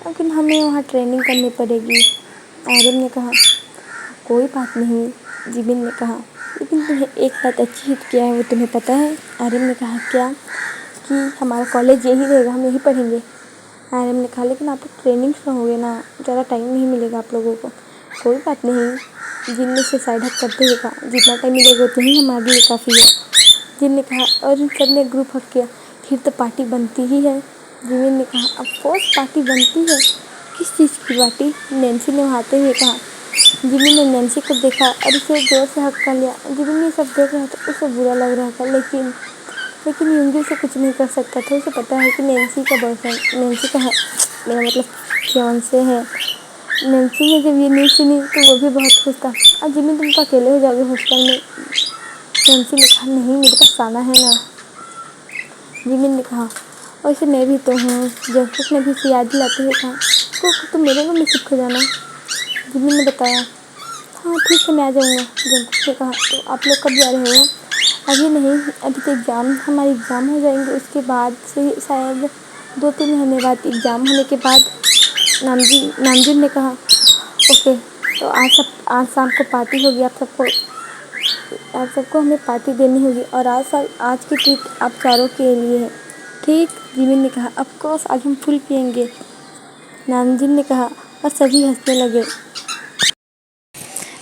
S1: लेकिन हमें वहाँ ट्रेनिंग करनी पड़ेगी, आर्यन ने कहा। कोई बात नहीं, जिमिन ने कहा। लेकिन तुम्हें एक बात अच्छी हिट किया है, वो तुम्हें पता है? आर्यन ने कहा। क्या? कि हमारा कॉलेज यही रहेगा, हम यहीं पढ़ेंगे, आर्यन ने कहा। लेकिन आप लोग ट्रेनिंग्स में होगे ना, ज़्यादा टाइम नहीं मिलेगा आप लोगों को। कोई बात नहीं, जिन ने से साइड हक करते हुए कहा। जितना टाइम मिलेगा उतना ही हमारे लिए काफ़ी है, जिन ने कहा। और इन सब ने ग्रुप हक किया। फिर तो पार्टी बनती ही है, जिमिन ने कहा। अब कोर्स पार्टी बनती है? किस चीज़ की पार्टी? नैन्सी ने वहाते हुए कहा। जिमिन ने नैन्सी को देखा और उसे जोर से हक कर लिया। जिमिन ये सब देख रहा था, उसे बुरा लग रहा था, लेकिन यूंगी से कुछ नहीं कर सकता था। उसे पता है कि नैन्सी का बॉयफ्रेंड, नैन्सी का मेरा मतलब फियांसे है। नैन्सी ने जब ये न्यूज़ सुनी तो वो भी बहुत खुश था। और जिमिन, तुम तो अकेले हो जाओगे हॉस्टल में, नैन्सी ने कहा। नहीं, मेरे पास साना है ना, जिमिन ने कहा। और इसे मैं भी तो हूँ, जंकुक ने भी उसे याद दिलाते हुए कहा। तुम मेरे रूम में शिफ्ट हो जाना, जिमिन ने बताया। हाँ ठीक है, मैं आ जाऊँगा, जंकुक ने कहा। तो आप लोग कब जा रहे हो? अभी नहीं, अभी तो हमारे एग्ज़ाम हो जाएंगे, उसके बाद से शायद 2-3 महीने बाद एग्ज़ाम होने के बाद नामजुन ने कहा, ओके तो आज शाम को पार्टी होगी, आप सबको हमें पार्टी देनी होगी और आज की ट्रीट आप चारों के लिए है। ठीक, जिमिन ने कहा, ऑफ कोर्स आज हम फुल पिएंगे, नामजुन ने कहा और सभी हंसने लगे।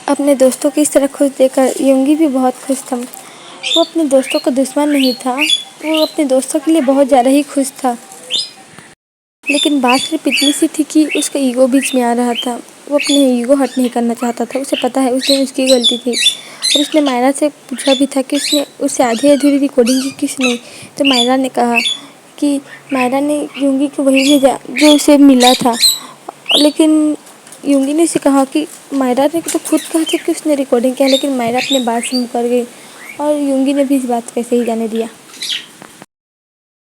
S1: अपने दोस्तों को इस तरह खुश देखकर युंगी भी बहुत खुश था। वो अपने दोस्तों का दुश्मन नहीं था, वो अपने दोस्तों के लिए बहुत ज़्यादा ही खुश था। लेकिन बात सिर्फ इतनी सी थी कि उसका ईगो बीच में आ रहा था। वो अपने ईगो हर्ट नहीं करना चाहता था। उसे पता है उस दिन उसकी गलती थी और उसने मायरा से पूछा भी था कि उसने उससे आधी अधूरी रिकॉर्डिंग की किस नहीं। तो मायरा ने कहा कि मायरा ने युंगी को वही भेजा जो उसे मिला था। लेकिन युंगी ने उसे कहा कि मायरा ने तो खुद कहा था कि उसने रिकॉर्डिंग किया, लेकिन मायरा अपने बात से मुकर गई और युंगी ने भी इस बात को ऐसे ही जाने दिया।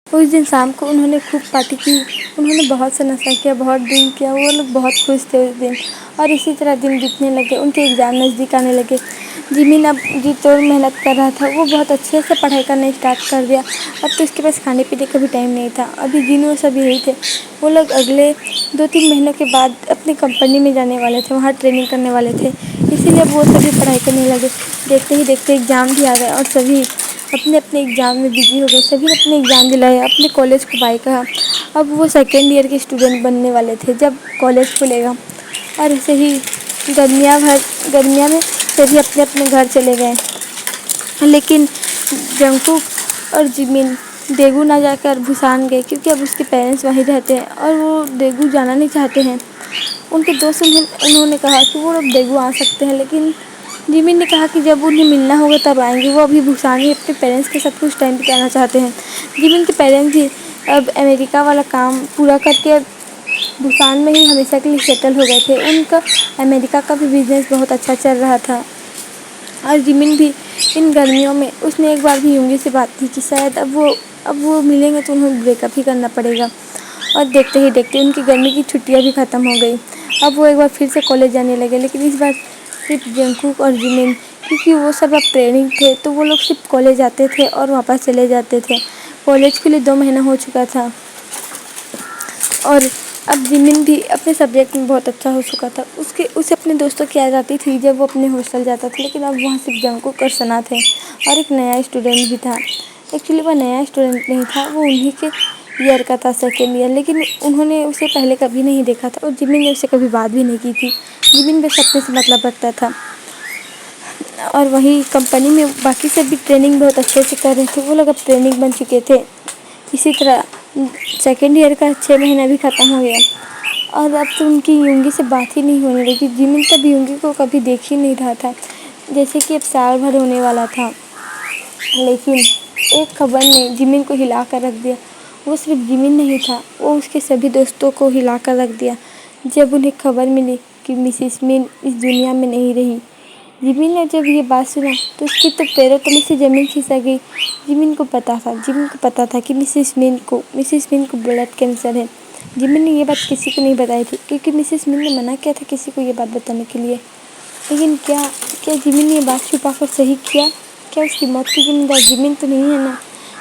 S1: उस दिन शाम को उन्होंने खूब पार्टी की, उन्होंने बहुत सा नशा किया, बहुत ड्रिंक किया। वो लोग बहुत खुश थे उस दिन और इसी तरह दिन बीतने लगे। उनके एग्ज़ाम नज़दीक आने लगे। जिमिन अब जी तोड़ मेहनत कर रहा था। वो बहुत अच्छे से पढ़ाई करना स्टार्ट कर दिया। अब तो उसके पास खाने पीने का भी टाइम नहीं था। अभी जिन वो सब यही थे। वो लोग अगले 2-3 महीनों के बाद अपनी कंपनी में जाने वाले थे, वहाँ ट्रेनिंग करने वाले थे। इसीलिए वो सभी पढ़ाई करने लगे। देखते ही देखते एग्ज़ाम भी आ गए और सभी अपने अपने एग्ज़ाम में बिजी हो गए। सभी ने अपने एग्ज़ाम दिलाए, अपने कॉलेज को बाय कहा। अब वो सेकेंड ईयर के स्टूडेंट बनने वाले थे जब कॉलेज खुलेगा। और ऐसे ही गर्मियाँ में सभी अपने अपने घर चले गए। लेकिन जंगकुक और जिमिन देगू ना जाकर बुसान गए, क्योंकि अब उसके पेरेंट्स वहीं रहते हैं और वो देगू जाना नहीं चाहते हैं। उनके दोस्त उन्होंने कहा कि वो लोग देगू आ सकते हैं, लेकिन जिमिन ने कहा कि जब उन्हें मिलना होगा तब आएंगे। वो अभी बुसान में अपने पेरेंट्स के साथ कुछ टाइम बिताना चाहते हैं। जिमिन के पेरेंट्स भी अब अमेरिका वाला काम पूरा करके बुसान में ही हमेशा के लिए सेटल हो गए थे। उनका अमेरिका का भी बिजनेस बहुत अच्छा चल रहा था। और जिमिन भी इन गर्मियों में उसने एक बार भी युंगी से बात की कि शायद अब वो मिलेंगे तो उन्हें ब्रेकअप ही करना पड़ेगा। और देखते ही देखते उनकी गर्मी की छुट्टियां भी ख़त्म हो गई। अब वो एक बार फिर से कॉलेज जाने लगे, लेकिन इस बार सिर्फ जंगकुक और जिमिन, क्योंकि वो सब अब ट्रेनिंग थे तो वो लोग सिर्फ कॉलेज आते थे और वापस चले जाते थे। कॉलेज के लिए 2 महीना हो चुका था और अब जिमिन भी अपने सब्जेक्ट में बहुत अच्छा हो चुका था। उसे अपने दोस्तों की याद आती थी जब वो अपने हॉस्टल जाता था, लेकिन अब वहाँ सिर्फ जंगकुक और सना थे और एक नया स्टूडेंट भी था। एक्चुअली वह नया स्टूडेंट नहीं था, वो उन्हीं के ईयर का था, सेकेंड ईयर, लेकिन उन्होंने उसे पहले कभी नहीं देखा था और जिमिन ने उससे कभी बात भी नहीं की थी। जिमिन बस अपने से मतलब रखता था और वही कंपनी में बाकी सब भी ट्रेनिंग बहुत अच्छे से कर रहे थे। वो लोग अब ट्रेनिंग बन चुके थे। इसी तरह सेकेंड ईयर का 6 महीना भी ख़त्म हो गया और अब तो उनकी युंगी से बात ही नहीं होने लगी। जिमिन कभी युंगी को कभी देख ही नहीं रहा था, जैसे कि अब साल भर होने वाला था। लेकिन एक खबर ने जिमिन को हिला कर रख दिया। वो सिर्फ जिमिन नहीं था, वो उसके सभी दोस्तों को हिला कर रख दिया जब उन्हें खबर मिली कि मिसिस मिन इस दुनिया में नहीं रही। जिमिन ने जब ये बात सुना तो उसकी तो पैरों तले से ज़मीन खिसक गई। जिमिन को पता था कि मिसिस मिन को ब्लड कैंसर है। जिमिन ने ये बात किसी को नहीं बताई थी, क्योंकि मिसिस मिन ने मना किया था किसी को ये बात बताने के लिए। लेकिन क्या जिमिन ने ये बात छुपा कर सही किया? क्या उसकी मौत की जिम्मेदार जिमिन तो नहीं है ना?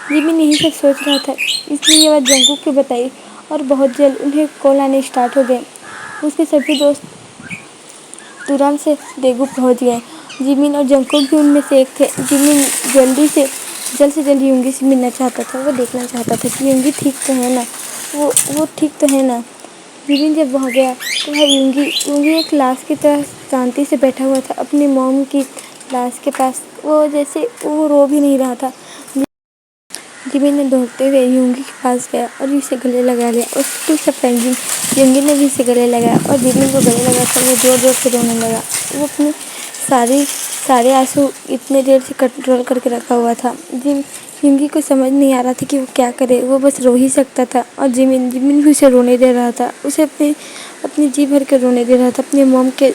S1: जिमिन यही सब सोच रहा था, इसलिए ये बात जंगकुक को बताई और बहुत जल्द उन्हें कॉल आने स्टार्ट हो गए। उसके सभी दोस्त तुरंत से देगू पहुंच गए। जिमिन और जंगकुक भी उनमें से एक थे। जिमिन जल्द से जल्द युंगी से मिलना चाहता था। वो देखना चाहता था कि युंगी ठीक तो है ना, वो ठीक तो है ना। जिमिन जब वहाँ गया तो वह युंगी एक लाश की तरह शांति से बैठा हुआ था अपनी मॉम की लाश के पास। वो रो भी नहीं रहा था। जिमिन ने दौड़ते हुए युंगी के पास गया और उसे गले लगा लिया और टू सरप्राइजिंग युंगी ने भी इसे गले लगाया और जिमिन को गले लगाकर वो जोर जोर से रोने लगा। वो अपने सारे आंसू इतने देर से कंट्रोल करके रखा हुआ था। युंगी को समझ नहीं आ रहा था कि वो क्या करे, वो बस रो ही सकता था। और जिमिन भी उसे रोने दे रहा था, उसे अपनी जी भर के रोने दे रहा था, अपने मॉम के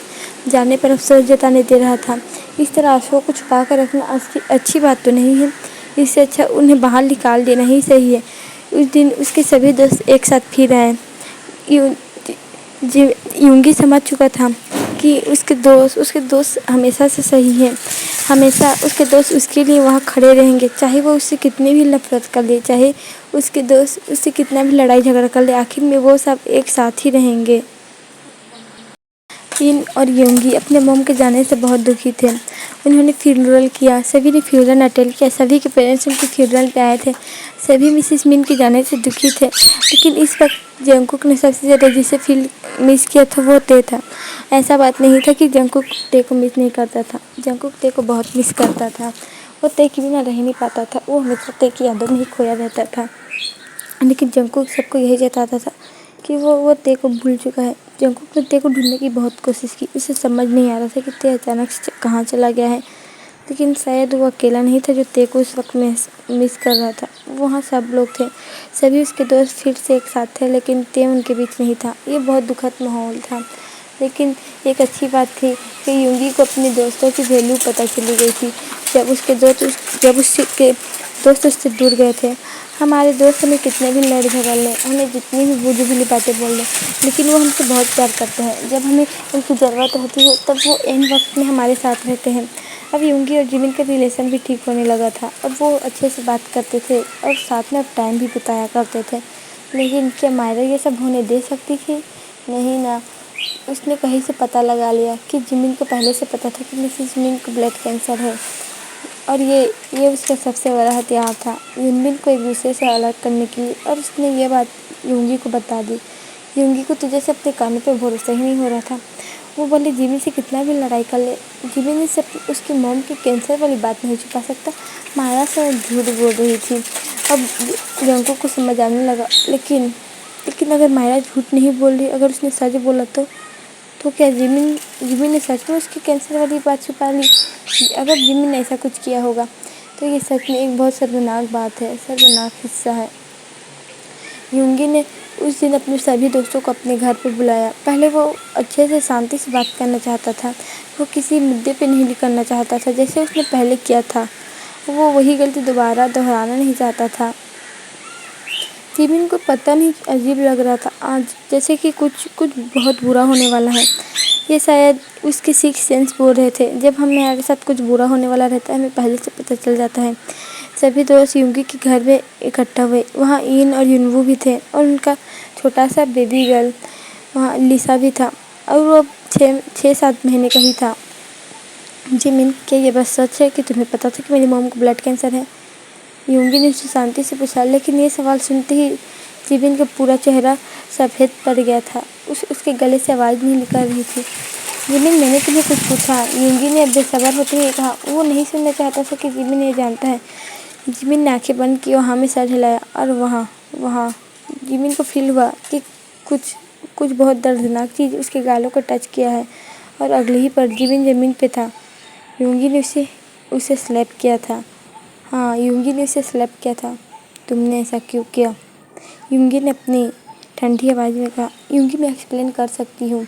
S1: जाने पर अफसोस जताने दे रहा था। इस तरह आंसुओं को छुपा कर रखना अच्छी बात तो नहीं है, इससे अच्छा उन्हें बाहर निकाल देना ही सही है। उस दिन उसके सभी दोस्त एक साथ फिर आए। युंगी समझ चुका था कि उसके दोस्त हमेशा से सही हैं, हमेशा उसके दोस्त उसके लिए वहाँ खड़े रहेंगे, चाहे वो उससे कितनी भी नफरत कर ले, चाहे उसके दोस्त उससे कितना भी लड़ाई झगड़ा कर ले, आखिर में वो सब एक साथ ही रहेंगे। इन और योंगी अपने मॉम के जाने से बहुत दुखी थे। उन्होंने फ्यूनरल किया, सभी ने फ्यूनरल अटेंड किया, सभी के पेरेंट्स उनके फ्यूनरल पे आए थे। सभी मिसेस मिन के जाने से दुखी थे, लेकिन इस वक्त जंगकुक ने सबसे ज़्यादा जिसे फील मिस किया था वो ते था। ऐसा बात नहीं था कि जंगकुक ते को मिस नहीं करता था, जंगकुक ते को बहुत मिस करता था। वो ते के बिना रह नहीं पाता था, वो हमेशा ते की यादों में ही खोया रहता था। लेकिन जंगकुक सबको यही जताता था कि वो ते को भूल चुका है। जंगकुक ने ते को ढूंढने की बहुत कोशिश की, उसे समझ नहीं आ रहा था कि ते अचानक से कहाँ चला गया है। लेकिन शायद वो अकेला नहीं था जो ते को उस वक्त मिस कर रहा था। वहाँ सब लोग थे, सभी उसके दोस्त फिर से एक साथ थे, लेकिन ते उनके बीच नहीं था। ये बहुत दुखद माहौल था। लेकिन एक अच्छी बात थी कि युंगी को अपने दोस्तों की वैल्यू पता चली गई थी। जब उसके दोस्त उससे दूर गए थे। हमारे दोस्त हमें कितने भी लड़ झगड़ लें, हमें जितनी भी बुरी भली बातें बोल लें, लेकिन वो हमसे बहुत प्यार करते हैं। जब हमें उनकी ज़रूरत होती है तब वो इन वक्त में हमारे साथ रहते हैं। अब युंगी और जिमिन का रिलेशन भी ठीक होने लगा था। अब वो अच्छे से बात करते थे और साथ में अब टाइम भी बिताया करते थे। लेकिन क्या मायरा ये सब होने दे सकती थी? नहीं ना। उसने कहीं से पता लगा लिया कि जिमिन को पहले से पता था कि मिसेस मिन को ब्लड कैंसर है, और ये उसका सबसे बड़ा हथियार था युनबिन को एक दूसरे से अलग करने के लिए। और उसने ये बात युंगी को बता दी। युंगी को तो जैसे अपने कानों पे भरोसा ही नहीं हो रहा था। वो बोले जिमिन से कितना भी लड़ाई कर ले, जिमिन से उसकी मॉम की कैंसर वाली बात नहीं छुपा सकता। माया से वो झूठ बोल रही थी। अब जंको को समझ आने लगा, लेकिन अगर माया झूठ नहीं बोल रही, अगर उसने सच बोला तो क्या जिमिन ने सच में उसकी कैंसर वाली बात छुपा ली? अगर जिमिन ने ऐसा कुछ किया होगा तो ये सच में एक बहुत शर्मनाक बात है, शर्मनाक हिस्सा है। युंगी ने उस दिन अपने सभी दोस्तों को अपने घर पर बुलाया। पहले वो अच्छे से शांति से बात करना चाहता था, वो किसी मुद्दे पे नहीं करना चाहता था जैसे उसने पहले किया था। वो वही गलती दोबारा दोहराना नहीं चाहता था। जिमिन को पता नहीं अजीब लग रहा था आज, जैसे कि कुछ बहुत बुरा होने वाला है। ये शायद उसके सिक्स सेंस बोल रहे थे। जब हमारे साथ कुछ बुरा होने वाला रहता है हमें पहले से पता चल जाता है। सभी दोस्त युंगी के घर में इकट्ठा हुए। वहाँ इन और युनवू भी थे और उनका छोटा सा बेबी गर्ल वहाँ लिसा भी था, और वो 6-7 महीने का ही था। जिमिन, क्या ये बस सच है कि तुम्हें पता था कि मेरी मॉम को ब्लड कैंसर है? युंगी ने उससे शांति से पूछा, लेकिन ये सवाल सुनते ही जिमिन का पूरा चेहरा सफ़ेद पड़ गया था। उसके गले से आवाज़ नहीं निकल रही थी। जिमिन, मैंने तुम्हें कुछ पूछा? युंगी ने बेसब्र होते हुए कहा। वो नहीं सुनना चाहता था कि जिमिन ये जानता है। जिमिन ने आंखें बंद की और हाँ में सर हिलाया, और वहाँ जिमिन को फील हुआ कि कुछ बहुत दर्दनाक चीज़ उसके गालों को टच किया है, और अगले ही पल जिमिन ज़मीन पे था। युंगी ने उसे स्लैप किया था। हाँ, युंगी ने उसे स्लैप किया था। तुमने ऐसा क्यों किया? युंगी ने अपनी ठंडी आवाज़ में कहा। युंगी, मैं एक्सप्लेन कर सकती हूँ।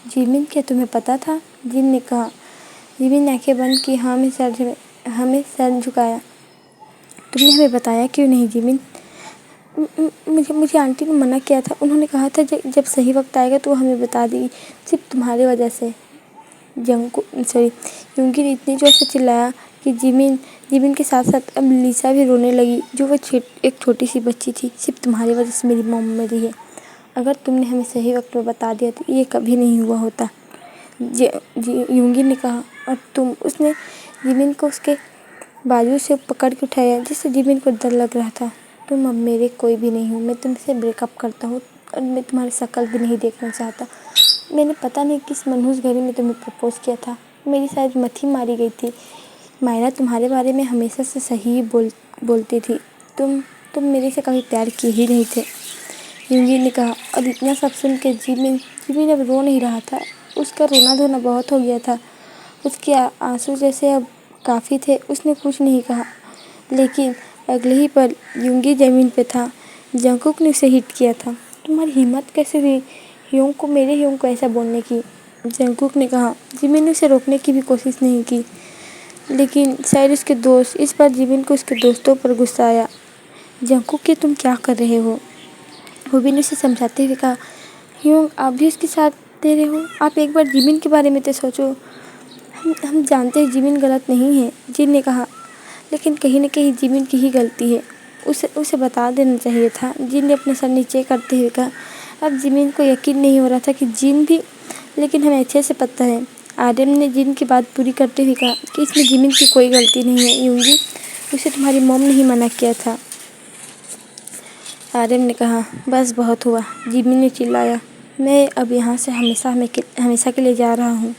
S1: जिमिन, क्या तुम्हें पता था? जिन ने कहा। जिमिन ने आंखें बंद की, हमें सर झुकाया। तुमने हमें बताया क्यों नहीं जिमिन? मुझे आंटी ने मना किया था। उन्होंने कहा था जब सही वक्त आएगा तो वो हमें बता देगी, सिर्फ तुम्हारी वजह से। युंगी ने इतनी जोर से चिल्लाया कि जिमिन के साथ साथ अब लिसा भी रोने लगी, जो वो एक छोटी सी बच्ची थी। सिर्फ तुम्हारी वजह से मेरी मॉम मरी है। अगर तुमने हमें सही वक्त में बता दिया तो ये कभी नहीं हुआ होता, युंगी ने कहा। और उसने जिमिन को उसके बाजू से पकड़ के उठाया, जिससे जिमिन को डर लग रहा था। तुम अब मेरे कोई भी नहीं हो, मैं तुमसे ब्रेकअप करता हूँ और मैं तुम्हारी शक्ल भी नहीं देखना चाहता। मैंने पता नहीं किस मनहूस घड़ी में तुम्हें प्रपोज किया था, मेरी शायद मती मारी गई थी। मायरा तुम्हारे बारे में हमेशा से सही बोलती थी। तुम मेरे से कभी प्यार किए ही नहीं थे, युंगी ने कहा। और इतना सब सुन के जिमिन अब रो नहीं रहा था। उसका रोना धोना बहुत हो गया था, उसके आंसू जैसे अब काफ़ी थे। उसने कुछ नहीं कहा, लेकिन अगले ही पल युंगी ज़मीन पे था। जंगकुक ने उसे हिट किया था। तुम्हारी हिम्मत कैसे हुई मेरे ह्योंग को ऐसा बोलने की? जंगकुक ने कहा। जिमिन ने उसे रोकने की भी कोशिश नहीं की, लेकिन शायद उसके दोस्त, इस बार जिमिन को उसके दोस्तों पर गुस्सा आया। जंगकुक, के तुम क्या कर रहे हो? हुबी ने उसे समझाते हुए कहा। ह्योंग, आप भी उसके साथ दे रहे हो? आप एक बार जिमिन के बारे में तो सोचो। हम जानते हैं जिमिन गलत नहीं है, जिन ने कहा, लेकिन कहीं न कहीं जिमिन की ही गलती है। उसे बता देना चाहिए था, जिन ने अपना सर नीचे करते हुए कहा। अब जिमिन को यकीन नहीं हो रहा था कि जिन भी, लेकिन हमें अच्छे से पता है। आर्यन ने जिन की बात पूरी करते हुए कहा कि इसमें जिमिन की कोई गलती नहीं है यूंगी, उसे तुम्हारी मॉम ने ही मना किया था। आर्यन ने कहा, बस बहुत हुआ। जिमिन ने चिल्लाया, मैं अब यहाँ से हमेशा के लिए जा रहा हूँ।